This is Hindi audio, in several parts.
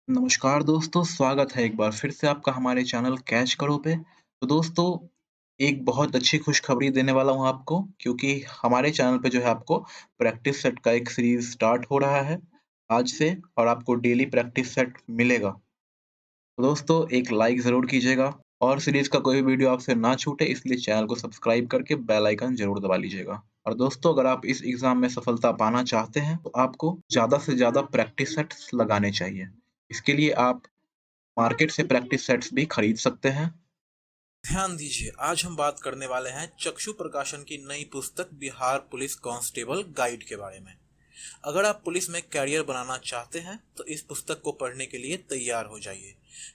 नमस्कार दोस्तों, स्वागत है एक बार फिर से आपका हमारे चैनल कैच करो पे। तो दोस्तों, एक बहुत अच्छी खुशखबरी देने वाला हूँ आपको क्योंकि हमारे चैनल पे जो है आपको प्रैक्टिस सेट का एक सीरीज़ स्टार्ट हो रहा है आज से और आपको डेली प्रैक्टिस सेट मिलेगा। तो दोस्तों, एक लाइक ज़रूर कीजिएगा और सीरीज़ का कोई भी वीडियो आपसे ना छूटे इसलिए चैनल को सब्सक्राइब करके बेल आइकन ज़रूर दबा लीजिएगा। और दोस्तों, अगर आप इस एग्ज़ाम में सफलता पाना चाहते हैं तो आपको ज़्यादा से ज़्यादा प्रैक्टिस सेट्स लगाने चाहिए। इसके लिए आप मार्केट से प्रैक्टिस सेट्स भी खरीद सकते हैं। ध्यान दीजिए, आज हम बात करने वाले हैं चक्षु प्रकाशन की नई पुस्तक बिहार पुलिस कांस्टेबल गाइड के बारे में। अगर आप पुलिस में कैरियर बनाना चाहते हैं तो इस पुस्तक को पढ़ने के लिए तैयार हो जाइए।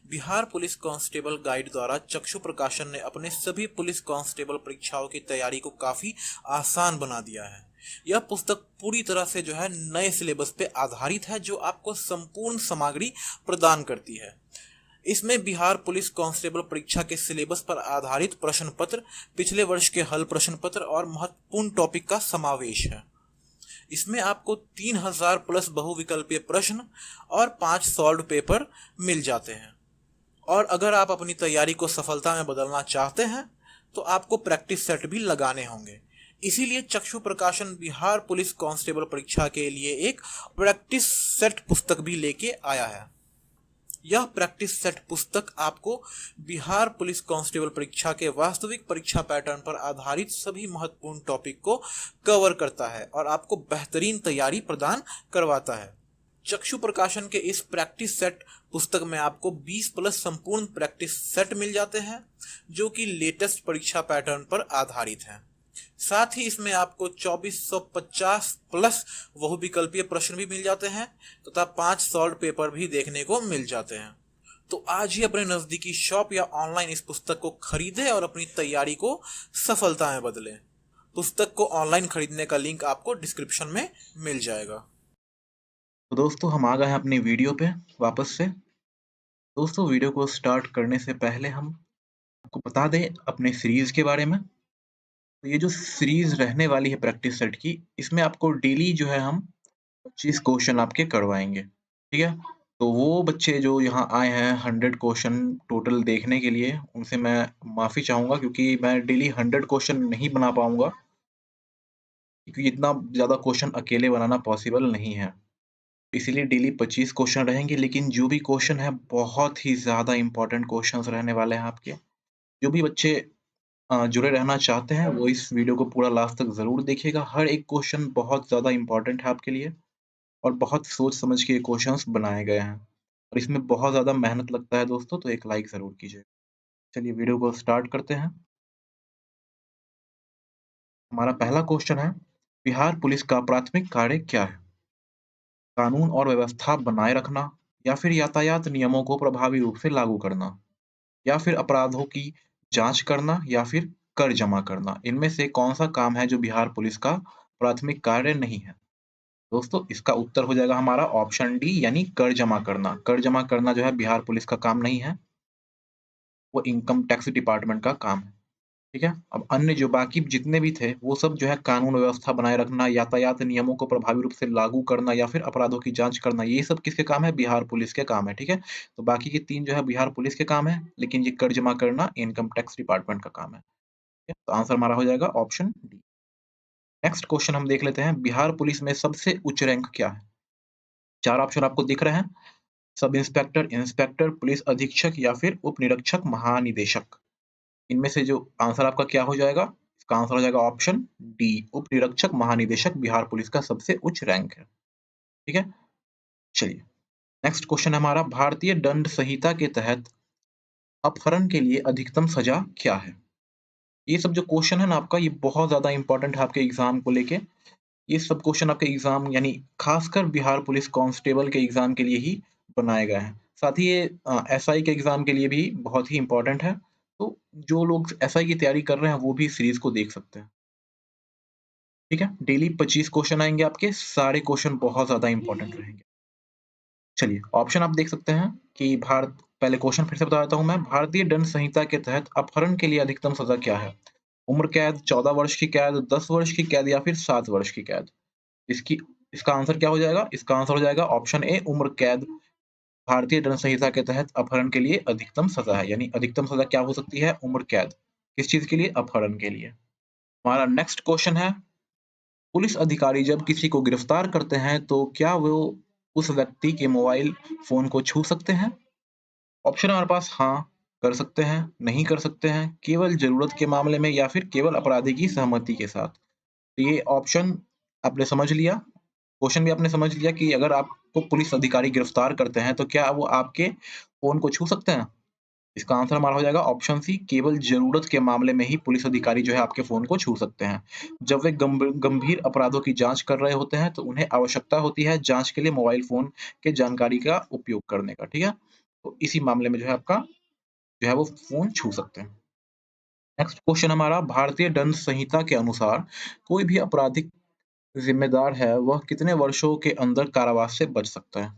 बिहार पुलिस कांस्टेबल गाइड द्वारा चक्षु प्रकाशन ने अपने सभी पुलिस कांस्टेबल परीक्षाओं की तैयारी को काफी आसान बना दिया है। यह पुस्तक पूरी तरह से जो है नए सिलेबस पे आधारित है, जो आपको संपूर्ण सामग्री प्रदान करती है। इसमें बिहार पुलिस कांस्टेबल परीक्षा के सिलेबस पर आधारित प्रश्न पत्र, पिछले वर्ष के हल प्रश्न पत्र और महत्वपूर्ण टॉपिक का समावेश है। इसमें आपको 3000 प्लस बहुविकल्पीय प्रश्न और 5 सॉल्व पेपर मिल जाते हैं। और अगर आप अपनी तैयारी को सफलता में बदलना चाहते हैं तो आपको प्रैक्टिस सेट भी लगाने होंगे। इसीलिए चक्षु प्रकाशन बिहार पुलिस कांस्टेबल परीक्षा के लिए एक प्रैक्टिस सेट पुस्तक भी लेके आया है। यह प्रैक्टिस सेट पुस्तक आपको बिहार पुलिस कांस्टेबल परीक्षा के वास्तविक परीक्षा पैटर्न पर आधारित सभी महत्वपूर्ण टॉपिक को कवर करता है और आपको बेहतरीन तैयारी प्रदान करवाता है। चक्षु प्रकाशन के इस प्रैक्टिस सेट पुस्तक में आपको 20 प्लस संपूर्ण प्रैक्टिस सेट मिल जाते हैं, जो कि लेटेस्ट परीक्षा पैटर्न पर आधारित हैं। साथ ही इसमें आपको 2450 प्लस बहुविकल्पीय प्रश्न भी मिल जाते हैं तथा 5 सॉल्व पेपर भी देखने को मिल जाते हैं। तो आज ही अपने नजदीकी शॉप या ऑनलाइन इस पुस्तक को खरीदें और अपनी तैयारी को सफलता में बदलें। पुस्तक को ऑनलाइन खरीदने का लिंक आपको डिस्क्रिप्शन में मिल जाएगा। तो दोस्तों, हम आ गए हैं अपनी वीडियो पे वापस से। दोस्तों, वीडियो को स्टार्ट करने से पहले हम आपको बता दें अपने सीरीज़ के बारे में। तो ये जो सीरीज़ रहने वाली है प्रैक्टिस सेट की, इसमें आपको डेली जो है हम 25 क्वेश्चन आपके करवाएँगे, ठीक है? तो वो बच्चे जो यहाँ आए हैं 100 क्वेश्चन टोटल देखने के लिए, उनसे मैं माफ़ी चाहूँगा क्योंकि मैं डेली 100 क्वेश्चन नहीं बना पाऊँगा, क्योंकि इतना ज़्यादा क्वेश्चन अकेले बनाना पॉसिबल नहीं है। इसीलिए डेली 25 क्वेश्चन रहेंगे, लेकिन जो भी क्वेश्चन है बहुत ही ज़्यादा इम्पोर्टेंट क्वेश्चंस रहने वाले हैं आपके। जो भी बच्चे जुड़े रहना चाहते हैं वो इस वीडियो को पूरा लास्ट तक ज़रूर देखिएगा। हर एक क्वेश्चन बहुत ज़्यादा इम्पोर्टेंट है आपके लिए और बहुत सोच समझ के ये क्वेश्चंस बनाए गए हैं और इसमें बहुत ज़्यादा मेहनत लगता है दोस्तों, तो एक लाइक ज़रूर कीजिए। चलिए वीडियो को स्टार्ट करते हैं। हमारा पहला क्वेश्चन है, बिहार पुलिस का प्राथमिक कार्य क्या है? कानून और व्यवस्था बनाए रखना या फिर यातायात नियमों को प्रभावी रूप से लागू करना या फिर अपराधों की जांच करना या फिर कर जमा करना। इनमें से कौन-सा काम है जो बिहार पुलिस का प्राथमिक कार्य नहीं है? दोस्तों, इसका उत्तर हो जाएगा हमारा ऑप्शन डी यानी कर जमा करना। कर जमा करना जो है बिहार पुलिस का काम नहीं है, वो इनकम टैक्स डिपार्टमेंट का काम है। ठीक है? अब अन्य जो बाकी जितने भी थे, वो सब जो है कानून व्यवस्था बनाए रखना, यातायात नियमों को प्रभावी रूप से लागू करना या फिर अपराधों की जाँच करना, ये सब किसके काम है? बिहार पुलिस के काम है, ठीक है? तो बाकी के 3 जो है बिहार पुलिस के काम है, लेकिन ये कर जमा करना इनकम टैक्स डिपार्टमेंट का काम है। ठीक है? तो आंसर हमारा हो जाएगा ऑप्शन डी। नेक्स्ट क्वेश्चन हम देख लेते हैं, बिहार पुलिस में सबसे उच्च रैंक क्या है? 4 ऑप्शन आपको दिख रहे हैं, सब इंस्पेक्टर, इंस्पेक्टर, पुलिस अधीक्षक या फिर उप निरीक्षक, महानिदेशक। इनमें से जो आंसर आपका क्या हो जाएगा? इसका आंसर हो जाएगा ऑप्शन डी, उप निरीक्षक महानिदेशक बिहार पुलिस का सबसे उच्च रैंक है। ठीक है? चलिए, नेक्स्ट क्वेश्चन है हमारा, भारतीय दंड संहिता के तहत अपहरण के लिए अधिकतम सजा क्या है? ये सब जो क्वेश्चन है ना आपका, ये बहुत ज़्यादा इम्पोर्टेंट है आपके एग्ज़ाम को लेके। ये सब क्वेश्चन आपके एग्ज़ाम यानी खासकर बिहार पुलिस कांस्टेबल के एग्ज़ाम के लिए ही बनाए गए हैं। साथ ही ये एसआई के एग्ज़ाम के लिए भी बहुत ही इम्पोर्टेंट है। तो जो लोग एसआई की तैयारी कर रहे हैं, वो भी सीरीज़ को देख सकते हैं। ठीक है? डेली 25 क्वेश्चन आएँगे आपके, सारे क्वेश्चन बहुत ज़्यादा इम्पोर्टेंट रहेंगे। चलिए, ऑप्शन आप देख सकते हैं कि भारत पहले क्वेश्चन फिर से बता देता हूँ मैं, भारतीय दंड संहिता के तहत अपहरण के लिए अधिकतम सज़ा क्या है? उम्र कैद, 14 वर्ष की कैद, 10 वर्ष की कैद या फिर 7 वर्ष की कैद? इसकी इसका आंसर क्या हो जाएगा? इसका आंसर हो जाएगा ऑप्शन ए, उम्र कैद। भारतीय दंड संहिता के तहत अपहरण के लिए अधिकतम सजा है, यानी अधिकतम सजा क्या हो सकती है? उम्र कैद। किस चीज के लिए? अपहरण के लिए। हमारा नेक्स्ट क्वेश्चन है, पुलिस अधिकारी जब किसी को गिरफ्तार करते हैं तो क्या वो उस व्यक्ति के मोबाइल फोन को छू सकते हैं? ऑप्शन हमारे पास हाँ कर सकते हैं, नहीं कर सकते हैं, केवल जरूरत के मामले में, या फिर केवल अपराधी की सहमति के साथ। तो ये ऑप्शन आपने समझ लिया, क्वेश्चन भी आपने समझ लिया कि अगर आपको पुलिस अधिकारी गिरफ्तार करते हैं तो क्या वो आपके फोन को छू सकते हैं? इसका आंसर हमारा हो जाएगा ऑप्शन सी, केवल जरूरत के मामले में ही पुलिस अधिकारी जो है आपके फोन को छू सकते हैं। जब वे गंभीर अपराधों की जांच कर रहे होते हैं तो उन्हें आवश्यकता होती है जांच के लिए मोबाइल फोन के जानकारी का उपयोग करने का, ठीक है? तो इसी मामले में जो है आपका जो है वो फोन छू सकते हैं। नेक्स्ट क्वेश्चन हमारा, भारतीय दंड संहिता के अनुसार कोई भी आपराधिक जिम्मेदार है वह कितने वर्षों के अंदर कारावास से बच सकता है?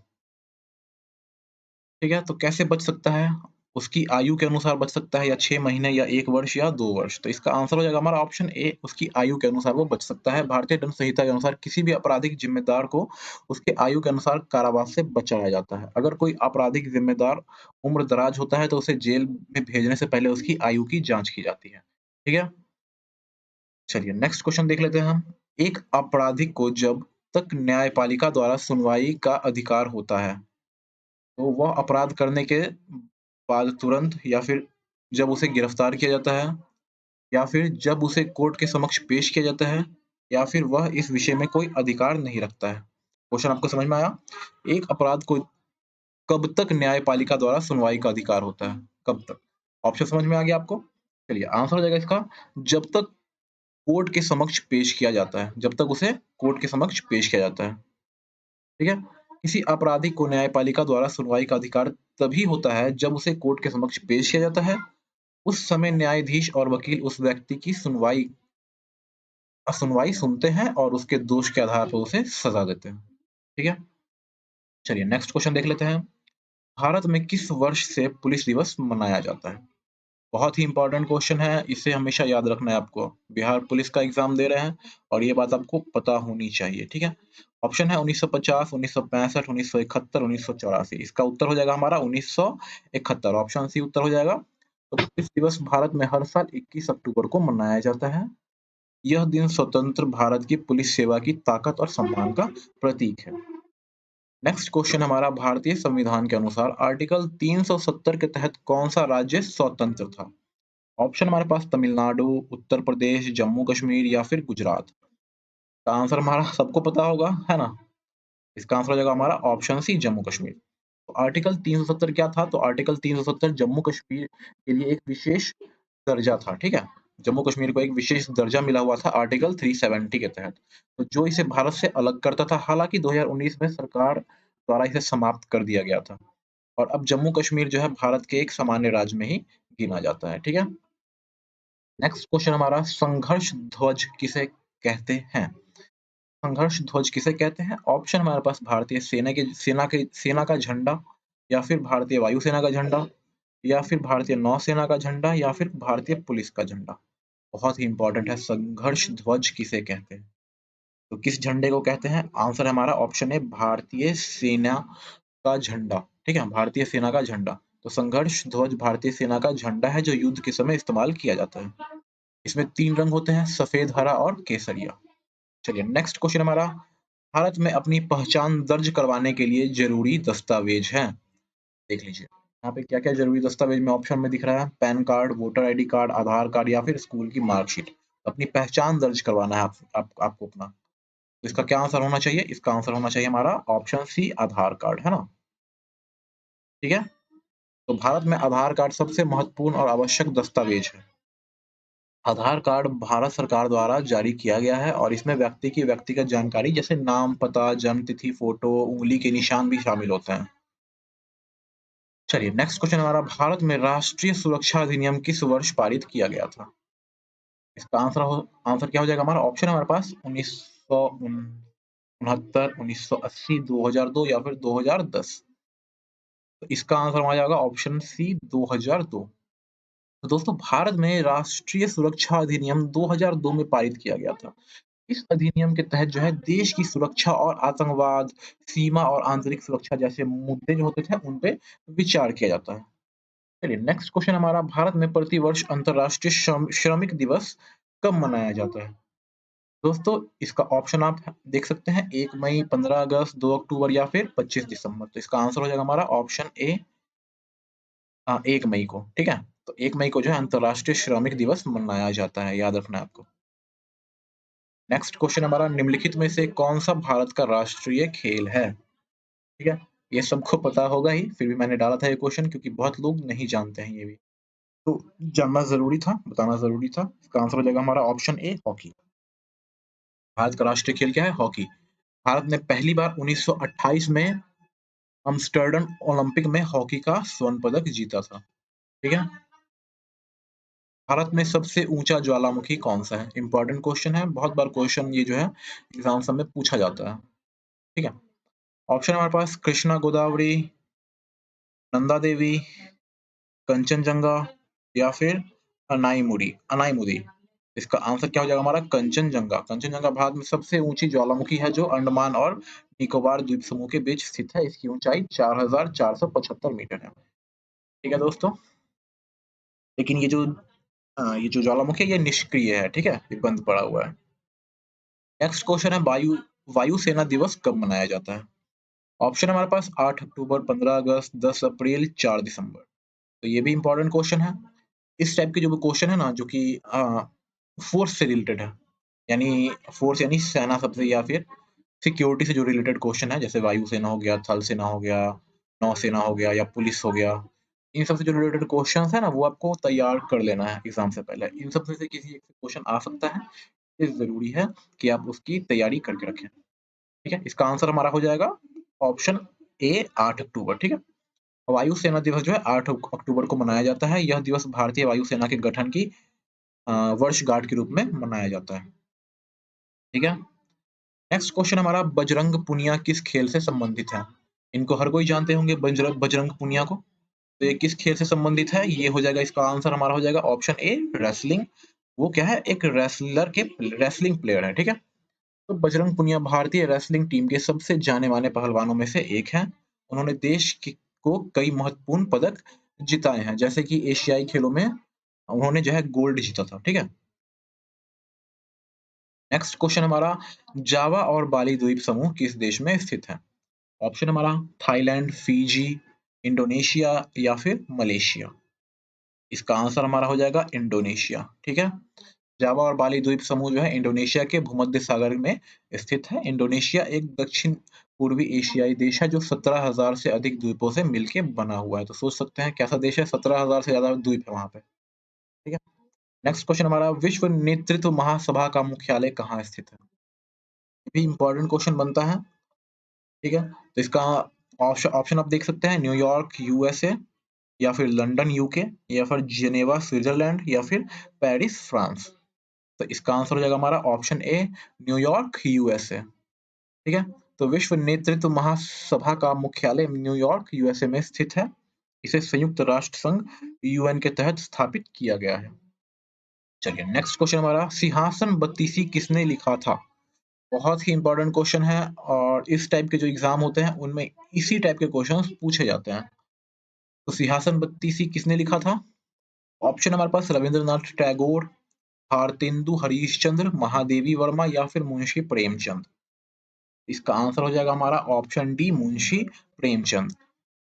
ठीक है, तो कैसे बच सकता है? उसकी आयु के अनुसार बच सकता है, या 6 महीने, या 1 वर्ष, या 2 वर्ष। तो इसका आंसर हो जाएगा हमारा ऑप्शन ए, उसकी आयु के अनुसार वो बच सकता है। भारतीय दंड संहिता के अनुसार किसी भी आपराधिक जिम्मेदार को उसके आयु के अनुसार कारावास से बचाया जाता है। अगर कोई आपराधिक जिम्मेदार उम्रदराज होता है तो उसे जेल में भेजने से पहले उसकी आयु की जाँच की जाती है। ठीक है? चलिए नेक्स्ट क्वेश्चन देख लेते हैं हम। एक अपराधी को जब तक न्यायपालिका द्वारा सुनवाई का अधिकार होता है, तो वह अपराध करने के बाद तुरंत, या फिर जब उसे गिरफ्तार किया जाता है, या फिर जब उसे कोर्ट के समक्ष पेश किया जाता है, या फिर वह इस विषय में कोई अधिकार नहीं रखता है। क्वेश्चन आपको समझ में आया? एक अपराध को कब तक न्यायपालिका द्वारा सुनवाई का अधिकार होता है? कब तक? ऑप्शन समझ में आ गया आपको? चलिए आंसर हो जाएगा इसका, जब तक कोर्ट के समक्ष पेश किया जाता है, जब तक उसे कोर्ट के समक्ष पेश किया जाता है। ठीक है? किसी अपराधी को न्यायपालिका द्वारा सुनवाई का अधिकार तभी होता है जब उसे कोर्ट के समक्ष पेश किया जाता है। उस समय न्यायाधीश और वकील उस व्यक्ति की सुनवाई सुनते हैं और उसके दोष के आधार पर उसे सजा देते हैं। ठीक है? चलिए नेक्स्ट क्वेश्चन देख लेते हैं। भारत में किस वर्ष से पुलिस दिवस मनाया जाता है? बहुत ही इंपॉर्टेंट क्वेश्चन है, इसे हमेशा याद रखना है आपको। बिहार पुलिस का एग्जाम दे रहे हैं और ये बात आपको पता होनी चाहिए, ठीक है? ऑप्शन है 1950, 1965, 1971, 1984। इसका उत्तर हो जाएगा हमारा 1971, ऑप्शन सी उत्तर हो जाएगा। तो पुलिस दिवस भारत में हर साल 21 अक्टूबर को मनाया जाता है। यह दिन स्वतंत्र भारत की पुलिस सेवा की ताकत और सम्मान का प्रतीक है। नेक्स्ट क्वेश्चन हमारा, भारतीय संविधान के अनुसार आर्टिकल 370 के तहत कौन सा राज्य स्वतंत्र था? ऑप्शन हमारे पास तमिलनाडु, उत्तर प्रदेश, जम्मू कश्मीर, या फिर गुजरात। का आंसर हमारा सबको पता होगा, है ना? इसका आंसर हो जाएगा हमारा ऑप्शन सी, जम्मू कश्मीर। तो आर्टिकल 370 क्या था? तो आर्टिकल 370 जम्मू कश्मीर के लिए एक विशेष दर्जा था, ठीक है? जम्मू कश्मीर को एक विशेष दर्जा मिला हुआ था आर्टिकल 370 के तहत, तो जो इसे भारत से अलग करता था। हालांकि 2019 में सरकार द्वारा इसे समाप्त कर दिया गया था, और अब जम्मू कश्मीर जो है भारत के एक सामान्य राज्य में ही गिना जाता है, ठीक है? नेक्स्ट क्वेश्चन हमारा, संघर्ष ध्वज किसे कहते हैं? संघर्ष ध्वज किसे कहते हैं? ऑप्शन हमारे पास भारतीय सेना का झंडा, या फिर भारतीय वायुसेना का झंडा, या फिर भारतीय नौसेना का झंडा, या फिर भारतीय पुलिस का झंडा। बहुत ही इंपॉर्टेंट है, संघर्ष ध्वज किसे कहते हैं? तो किस झंडे को कहते हैं? आंसर हमारा ऑप्शन है भारतीय सेना का झंडा, ठीक है? भारतीय सेना का झंडा। तो संघर्ष ध्वज भारतीय सेना का झंडा है जो युद्ध के समय इस्तेमाल किया जाता है। इसमें 3 रंग होते हैं, सफेद, हरा और केसरिया। चलिए नेक्स्ट क्वेश्चन हमारा, भारत में अपनी पहचान दर्ज करवाने के लिए ज़रूरी दस्तावेज हैं। देख लीजिए, यहाँ पे क्या-क्या ज़रूरी दस्तावेज में ऑप्शन में दिख रहा है, PAN card, voter ID card, Aadhaar card, या फिर स्कूल की मार्कशीट। अपनी पहचान दर्ज करवाना है आपको अपना। तो इसका क्या आंसर होना चाहिए? इसका आंसर होना चाहिए हमारा ऑप्शन सी, आधार कार्ड, है ना? ठीक है? तो भारत में आधार कार्ड सबसे महत्वपूर्ण और आवश्यक दस्तावेज है। आधार कार्ड भारत सरकार द्वारा जारी किया गया है और इसमें व्यक्ति की व्यक्तिगत जानकारी जैसे नाम, पता, जन्म तिथि, फोटो, उंगली के निशान भी शामिल होते हैं। चलिए नेक्स्ट क्वेश्चन हमारा, भारत में राष्ट्रीय सुरक्षा अधिनियम किस वर्ष पारित किया गया था? इसका आंसर क्या हो जाएगा हमारा? ऑप्शन है हमारे पास 1969, 1980, 2002, या फिर 2010। तो इसका आंसर हो जाएगा ऑप्शन सी, 2002। तो दोस्तों, भारत में राष्ट्रीय सुरक्षा अधिनियम 2002 में पारित किया गया था। इस अधिनियम के तहत जो है देश की सुरक्षा और आतंकवाद, सीमा और आंतरिक सुरक्षा जैसे मुद्दे जो होते थे उन पे विचार किया जाता है। चलिए नेक्स्ट क्वेश्चन हमारा, भारत में प्रतिवर्ष अंतर्राष्ट्रीय श्रमिक दिवस कब मनाया जाता है? दोस्तों इसका ऑप्शन आप देख सकते हैं, 1 मई, 15 अगस्त, 2 अक्टूबर या फिर 25 दिसंबर। तो इसका आंसर हो जाएगा हमारा ऑप्शन ए 1 मई को, ठीक है? तो 1 मई को जो है अंतर्राष्ट्रीय श्रमिक दिवस मनाया जाता है, याद रखना है आपको। नेक्स्ट क्वेश्चन हमारा, निम्नलिखित में से कौन सा भारत का राष्ट्रीय खेल है? ठीक है, ये सबको पता होगा ही, फिर भी मैंने डाला था ये क्वेश्चन क्योंकि बहुत लोग नहीं जानते हैं ये भी, तो जानना जरूरी था, बताना जरूरी था। इसका आंसर हो जाएगा हमारा ऑप्शन ए हॉकी। भारत का राष्ट्रीय खेल क्या है? हॉकी। भारत ने पहली बार 1928 में अम्स्टर्डम ओलंपिक में हॉकी का स्वर्ण पदक जीता था, ठीक है? भारत में सबसे ऊंचा ज्वालामुखी कौन सा है? इंपॉर्टेंट क्वेश्चन है, बहुत बार क्वेश्चन ये जो है एग्जाम सब में पूछा जाता है, ठीक है? ऑप्शन हमारे पास कृष्णा गोदावरी, नंदा देवी, कंचनजंगा या फिर अनाईमुदी। इसका आंसर क्या हो जाएगा हमारा? कंचनजंगा। कंचनजंगा भारत में सबसे ऊंची ज्वालामुखी है जो अंडमान और निकोबार द्वीप समूह के बीच स्थित है। इसकी ऊंचाई 4475 मीटर है, ठीक है दोस्तों? लेकिन ये जो ज्वालामुखी है ये निष्क्रिय है, ठीक है? ये बंद पड़ा हुआ है। नेक्स्ट क्वेश्चन है, वायु सेना दिवस कब मनाया जाता है? ऑप्शन हमारे पास 8 अक्टूबर, 15 अगस्त, 10 अप्रैल, 4 दिसंबर। तो ये भी इंपॉर्टेंट क्वेश्चन है। इस टाइप के जो क्वेश्चन है ना, जो कि फोर्स से रिलेटेड है, यानी फोर्स यानी सेना सबसे, या फिर सिक्योरिटी से जो रिलेटेड क्वेश्चन है, जैसे वायुसेना हो गया, थल सेना हो गया, नौसेना हो गया या पुलिस हो गया, इन सब से जो रिलेटेड क्वेश्चन है ना, वो आपको तैयार कर लेना है एग्जाम से पहले। इन सब में से किसी एक क्वेश्चन आ सकता है, ये जरूरी है कि आप उसकी तैयारी करके रखें, ठीक है? इसका आंसर हमारा हो जाएगा ऑप्शन ए 8 अक्टूबर, ठीक है? वायु सेना दिवस जो है 8 अक्टूबर को मनाया जाता है। यह दिवस भारतीय वायु सेना के गठन की वर्षगांठ के रूप में मनाया जाता है, ठीक है? नेक्स्ट क्वेश्चन हमारा, बजरंग पुनिया किस खेल से संबंधित है? इनको हर कोई जानते होंगे, बजरंग पुनिया को। तो ये किस खेल से संबंधित है? ये हो जाएगा, इसका आंसर हमारा हो जाएगा ऑप्शन ए रेसलिंग। वो क्या है? एक रेसलिंग प्लेयर है, ठीक है? तो बजरंग पुनिया भारतीय रेसलिंग टीम के सबसे जाने माने पहलवानों में से एक हैं। उन्होंने को कई महत्वपूर्ण पदक जिताए हैं, जैसे कि एशियाई खेलों में उन्होंने जो है गोल्ड जीता था, ठीक है? नेक्स्ट क्वेश्चन हमारा, जावा और बाली द्वीप समूह किस देश में स्थित है? ऑप्शन हमारा थाईलैंड, फिजी, इंडोनेशिया या फिर मलेशिया। इसका आंसर हमारा हो जाएगा इंडोनेशिया, ठीक है? जावा और बाली द्वीप समूह जो है इंडोनेशिया के भूमध्य सागर में स्थित है। इंडोनेशिया एक दक्षिण पूर्वी एशियाई देश है जो 17,000 से अधिक द्वीपों से मिलकर बना हुआ है। तो सोच सकते हैं कैसा देश है, 17,000 से ज्यादा द्वीप है वहां पे, ठीक है? नेक्स्ट क्वेश्चन हमारा, विश्व नेतृत्व महासभा का मुख्यालय कहाँ स्थित है? ये भी इंपॉर्टेंट क्वेश्चन बनता है, ठीक है? तो इसका ऑप्शन ऑप्शन आप देख सकते हैं, न्यूयॉर्क यूएसए या फिर लंदन यूके या फिर जिनेवा स्विट्जरलैंड या फिर पेरिस फ्रांस। तो इसका आंसर हो जाएगा हमारा ऑप्शन ए न्यूयॉर्क यूएसए, ठीक है? तो विश्व नेतृत्व महासभा का मुख्यालय न्यूयॉर्क यूएसए में स्थित है। इसे संयुक्त राष्ट्र संघ यूएन के तहत स्थापित किया गया है। चलिए नेक्स्ट क्वेश्चन हमारा, सिंहासन बत्तीसी किसने लिखा था? बहुत ही इंपॉर्टेंट क्वेश्चन है, और इस टाइप के जो एग्जाम होते हैं उनमें इसी टाइप के क्वेश्चंस पूछे जाते हैं। तो सिंहासन बत्तीसी किसने लिखा था? ऑप्शन हमारे पास रविंद्रनाथ टैगोर, भारतेंदु हरीशचंद्र, महादेवी वर्मा या फिर मुंशी प्रेमचंद। इसका आंसर हो जाएगा हमारा ऑप्शन डी मुंशी प्रेमचंद।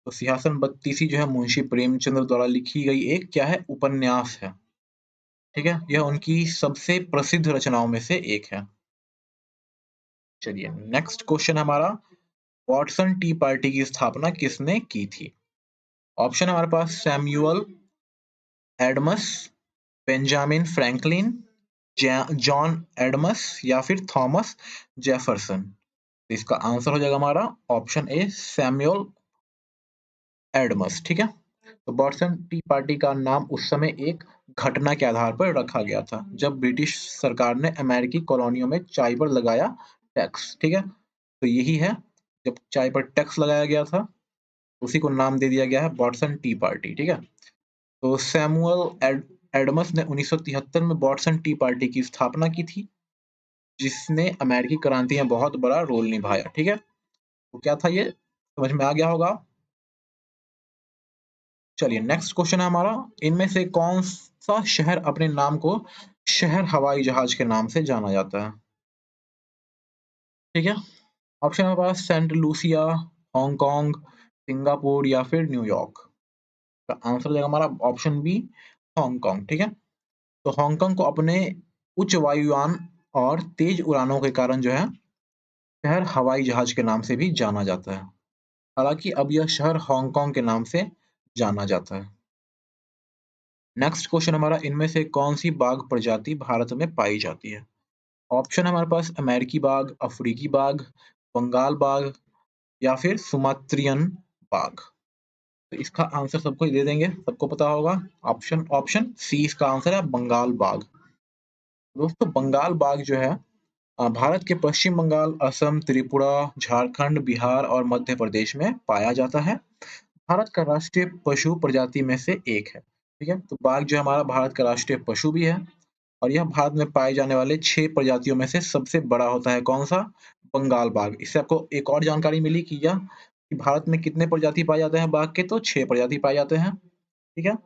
तो सिंहासन बत्तीसी जो है मुंशी प्रेमचंद द्वारा लिखी गई एक क्या है, उपन्यास है, ठीक है? यह उनकी सबसे प्रसिद्ध रचनाओं में से एक है। चलिए नेक्स्ट क्वेश्चन हमारा, वॉटसन टी पार्टी की स्थापना किसने की थी? ऑप्शन हमारे पास Samuel Adams, Benjamin Franklin, John Adams या फिर थॉमस जेफरसन। तो इसका आंसर हो जाएगा हमारा ऑप्शन ए सैमुअल एडमस, ठीक है? तो बॉटसन टी पार्टी का नाम उस समय एक घटना के आधार पर रखा गया था जब ब्रिटिश सरकार ने अमेरिकी कॉलोनियों में चाय पर लगाया टैक्स, ठीक है? तो यही है, जब चाय पर टैक्स लगाया गया था उसी को नाम दे दिया गया है बॉटसन टी पार्टी, ठीक है? तो सैमुअल एडमस ने 1973 में बॉटसन टी पार्टी की स्थापना की थी। जिसने अमेरिकी क्रांति में बहुत बड़ा रोल निभाया। ठीक है, तो क्या था ये, समझ में आ गया होगा। चलिए नेक्स्ट क्वेश्चन है हमारा, इनमें से कौन सा शहर अपने नाम को शहर हवाई जहाज के नाम से जाना जाता है। ठीक है, ऑप्शन है हमारे पास सेंट लूसिया, हांगकांग, सिंगापुर या फिर न्यूयॉर्क। का आंसर हो जाएगा हमारा ऑप्शन बी, हांगकांग। ठीक है, तो हांगकांग को अपने उच्च वायुयान और तेज उड़ानों के कारण जो है शहर हवाई जहाज के नाम से भी जाना जाता है। हालांकि अब यह शहर हांगकांग के नाम से जाना जाता है। नेक्स्ट क्वेश्चन हमारा, इनमें से कौन सी बाघ प्रजाति भारत में पाई जाती है। ऑप्शन है हमारे पास अमेरिकी बाघ, अफ्रीकी बाघ, बंगाल बाघ या फिर सुमात्रियन बाघ। तो इसका आंसर सबको दे देंगे, सबको पता होगा। ऑप्शन ऑप्शन सी इसका आंसर है, बंगाल बाघ। दोस्तों बंगाल बाघ जो है भारत के पश्चिम बंगाल, असम, त्रिपुरा, झारखंड, बिहार और मध्य प्रदेश में पाया जाता है। भारत का राष्ट्रीय पशु प्रजाति में से एक है। ठीक है, तो बाघ जो है हमारा भारत का राष्ट्रीय पशु भी है और यह भारत में पाए जाने वाले 6 प्रजातियों में से सबसे बड़ा होता है। कौन सा, बंगाल बाघ। इससे आपको एक और जानकारी मिली कि यह कि भारत में कितने प्रजाति पाए जाते हैं बाघ के, तो 6 प्रजाति पाए जाते हैं। ठीक है,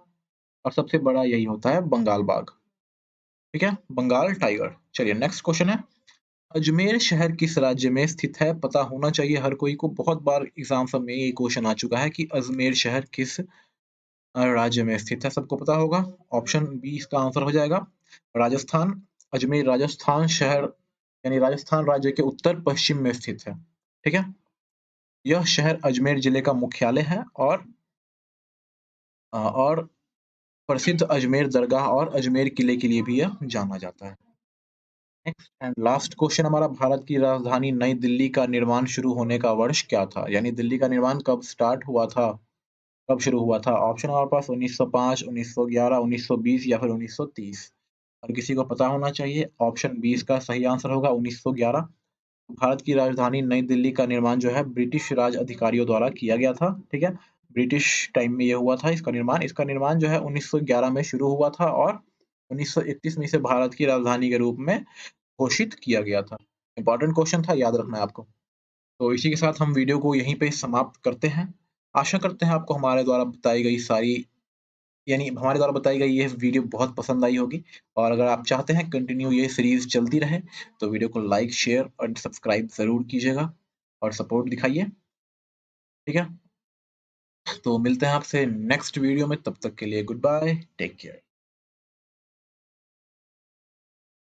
और सबसे बड़ा यही होता है बंगाल बाघ। ठीक है, बंगाल टाइगर। चलिए नेक्स्ट क्वेश्चन है, अजमेर शहर किस राज्य में स्थित है। पता होना चाहिए हर कोई को, बहुत बार एग्जाम सब में ये क्वेश्चन आ चुका है कि अजमेर शहर किस राज्य में स्थित है, सबको पता होगा। ऑप्शन बी इसका आंसर हो जाएगा, राजस्थान। अजमेर राजस्थान शहर यानी राजस्थान राज्य के उत्तर पश्चिम में स्थित है। ठीक है, यह शहर अजमेर जिले का मुख्यालय है और प्रसिद्ध अजमेर दरगाह और अजमेर किले के लिए भी यह जाना जाता है। नेक्स्ट एंड लास्ट क्वेश्चन हमारा, भारत की राजधानी नई दिल्ली का निर्माण शुरू होने का वर्ष क्या था, यानी दिल्ली का निर्माण कब स्टार्ट हुआ था, कब शुरू हुआ था। ऑप्शन हमारे पास 1905, 1911, 1920 या फिर 1930। और किसी को पता होना चाहिए, ऑप्शन 20 का सही आंसर होगा 1911। भारत की राजधानी नई दिल्ली का निर्माण जो है ब्रिटिश राज अधिकारियों द्वारा किया गया था। ठीक है, ब्रिटिश टाइम में यह हुआ था इसका निर्माण। इसका निर्माण जो है 1911 में शुरू हुआ था और 1931 में इसे भारत की राजधानी के रूप में घोषित किया गया था। इंपॉर्टेंट क्वेश्चन था, याद रखना है आपको। तो इसी के साथ हम वीडियो को यहीं पे समाप्त करते हैं। आशा करते हैं आपको हमारे द्वारा बताई गई सारी यानी हमारे द्वारा बताई गई ये वीडियो बहुत पसंद आई होगी। और अगर आप चाहते हैं कंटिन्यू ये सीरीज चलती रहे तो वीडियो को लाइक, शेयर और सब्सक्राइब ज़रूर कीजिएगा और सपोर्ट दिखाइए। ठीक है? तो मिलते हैं आपसे नेक्स्ट वीडियो में, तब तक के लिए गुड बाय, टेक केयर।